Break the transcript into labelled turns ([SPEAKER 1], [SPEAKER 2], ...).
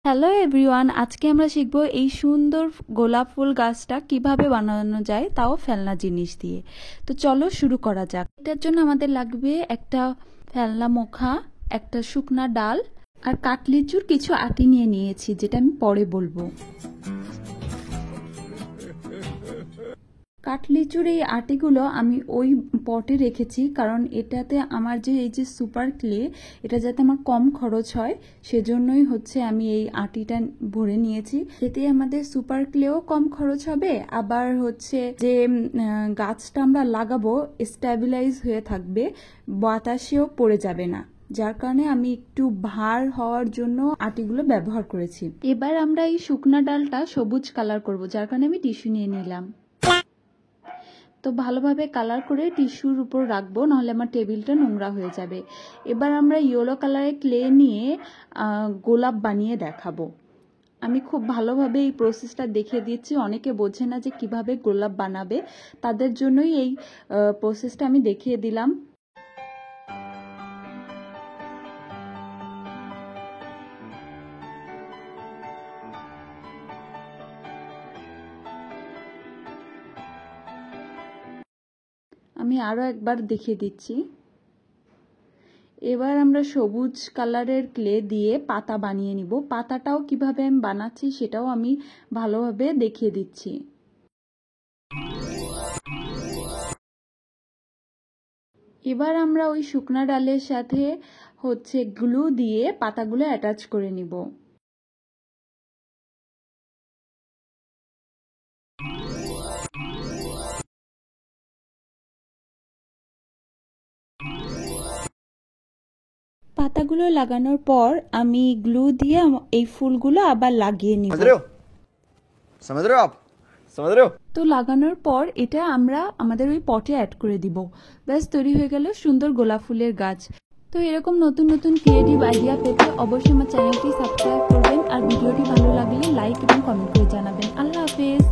[SPEAKER 1] Hello everyone, আজকে আমরা শিখব এই সুন্দর গোলাপ ফুল গাছটা কিভাবে বানানো যায়, তাও ফেলনা জিনিস দিয়ে। তো চলো শুরু করা যাক। এটার জন্য আমাদের লাগবে একটা ফেলনা মোখা, একটা শুকনা ডাল আর কাটলিচুর কিছু আটি নিয়ে নিয়েছি, যেটা আমি পরে বলবো। কাটলিচুর এই আটিগুলো আমি ওই পটে রেখেছি, কারণ এটাতে আমার এই যে সুপার ক্লে, এটা যাতে আমার কম খরচ হয় সেজন্যই আমি এই আটিটা ভরে নিয়েছি। এতে আমাদের সুপার ক্লেও কম খরচ হবে, আবার যে গাছটা আমরা লাগাবো স্ট্যাবিলাইজ হয়ে থাকবে, বাতাসেও পড়ে যাবে না। যার কারণে আমি একটু ভার হওয়ার জন্য আটিগুলো ব্যবহার করেছি। এবার আমরা এই শুকনা ডালটা সবুজ কালার করব, যার কারণে আমি টিস্যু নিয়ে নিলাম। তো ভালোভাবে কালার করে টিস্যুর উপর রাখবো, নাহলে আমার টেবিলটা নোংরা হয়ে যাবে। এবার আমরা ইয়েলো কালারের ক্লে নিয়ে গোলাপ বানিয়ে দেখাবো। আমি খুব ভালোভাবে এই প্রসেসটা দেখিয়ে দিচ্ছি। অনেকে বোঝে না যে কিভাবে গোলাপ বানাবে, তাদের জন্যই এই প্রসেসটা আমি দেখিয়ে দিলাম। আমি আরো একবার দেখিয়ে দিচ্ছি। এবার আমরা সবুজ কালারের ক্লে দিয়ে পাতা বানিয়ে নিব। পাতাটাও কিভাবে আমি বানাচ্ছি সেটাও আমি ভালোভাবে দেখিয়ে দিচ্ছি। এবার আমরা ওই শুকনা ডালের সাথে গ্লু দিয়ে পাতাগুলো অ্যাটাচ করে নিব। পাতাগুলো লাগানোর পর আমি গ্লু দিয়ে এই ফুলগুলো আবার লাগিয়ে নিব। তো লাগানোর পর এটা আমরা আমাদের ওই পটে অ্যাড করে দিব। ব্যাস, তৈরি হয়ে গেল সুন্দর গোলাপ ফুলের গাছ। তো এরকম নতুন নতুন ক্রিয়েটিভ আইডিয়া পেতে অবশ্যই আমার চ্যানেলটি সাবস্ক্রাইব করবেন, আর ভিডিওটি ভালো লাগলে লাইক এবং কমেন্ট করে জানাবেন। আল্লাহ হাফেজ।